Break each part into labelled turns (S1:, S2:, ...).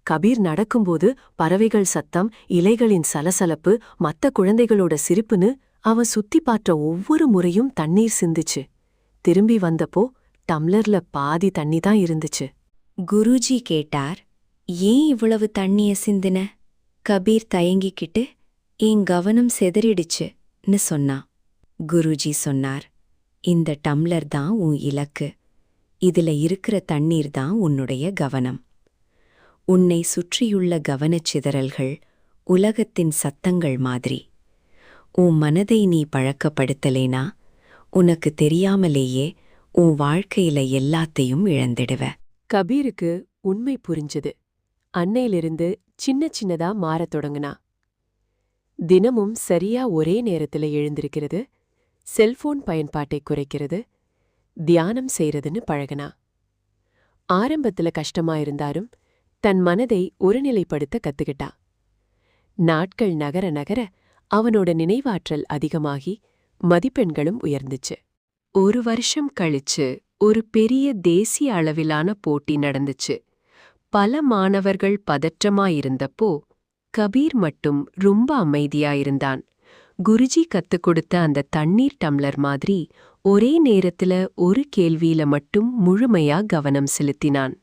S1: கபீர் நடக்கும்போது பறவைகள் சத்தம், இலைகளின் சலசலப்பு, மத்த குழந்தைகளோட சிரிப்புன்னு அவன் சுத்தி பார்த்த ஒவ்வொரு முறையும் தண்ணீர் சிந்துச்சு. திரும்பி வந்தப்போ டம்ளர்ல பாதி தண்ணி தான் இருந்துச்சு.
S2: குருஜி கேட்டார், ஏன் இவ்வளவு தண்ணிய சிந்தின? கபீர் தயங்கிக்கிட்டு, என் கவனம் செதறிடுச்சுன்னு சொன்னான். குருஜி சொன்னார், இந்த டம்ளர் தான் உன் இலக்கு. இதுல இருக்கிற தண்ணீர் தான் உன்னுடைய கவனம். உன்னை சுற்றியுள்ள கவனச்சிதறல்கள் உலகத்தின் சத்தங்கள் மாதிரி. உன் மனதை நீ பழக்கப்படுத்தலேனா உனக்கு தெரியாமலேயே உன் வாழ்க்கையில எல்லாத்தையும் இழந்திடுவ.
S1: கபீருக்கு உண்மை புரிஞ்சது. அன்னையிலிருந்து சின்ன சின்னதா மாறத் தொடங்குனா. தினமும் சரியா ஒரே நேரத்துல எழுந்திருக்கிறது, செல்போன் பயன்பாட்டை குறைக்கிறது, தியானம் செய்யறதுன்னு பழகுனா. ஆரம்பத்துல கஷ்டமா இருந்தாலும் தன் மனதை ஒருநிலைப்படுத்த கத்துக்கிட்டா. நாட்கள் நகர நகர அவனோட நினைவாற்றல் அதிகமாகி மதிப்பெண்களும் உயர்ந்துச்சு. 1 வருஷம் கழிச்சு ஒரு பெரிய தேசிய அளவிலான போட்டி நடந்துச்சு. பல மாணவர்கள் பதற்றமாயிருந்தப்போ கபீர் மட்டும் ரொம்ப அமைதியாயிருந்தான். குருஜி கத்துக் கொடுத்த அந்த தண்ணீர் டம்ளர் மாதிரி ஒரே நேரத்துல ஒரு கேள்வியில மட்டும் முழுமையா கவனம் செலுத்தினான்.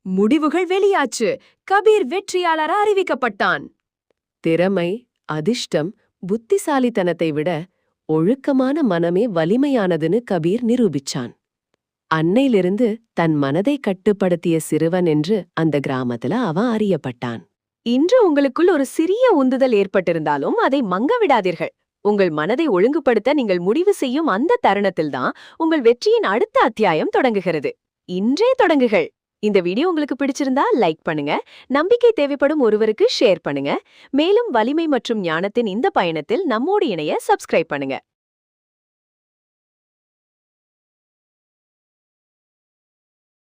S1: முடிவுகள் வெளியாச்சு. கபீர் வெற்றியாளரா அறிவிக்கப்பட்டான். திறமை, அதிர்ஷ்டம், புத்திசாலித்தனத்தை விட ஒழுக்கமான மனமே வலிமையானதுன்னு கபீர் நிரூபிச்சான். அன்னையிலிருந்து தன் மனதை கட்டுப்படுத்திய சிறுவன் என்று அந்த கிராமத்துல அவன் அறியப்பட்டான். இன்று உங்களுக்குள் ஒரு சிறிய உந்துதல் ஏற்பட்டிருந்தாலும் அதை மங்க விடாதீர்கள். உங்கள் மனதை ஒழுங்குபடுத்த நீங்கள் முடிவு செய்யும் அந்த தருணத்தில்தான் உங்கள் வெற்றியின் அடுத்த அத்தியாயம் தொடங்குகிறது. இன்றே தொடங்குகள். இந்த வீடியோ உங்களுக்கு பிடிச்சிருந்தா லைக் பண்ணுங்க, நம்பிக்கை தேவைப்படும் ஒருவருக்கு ஷேர் பண்ணுங்க. மேலும் வலிமை மற்றும் ஞானத்தின் இந்த பயணத்தில் நம்மோடு இணைய சப்ஸ்கிரைப் பண்ணுங்க.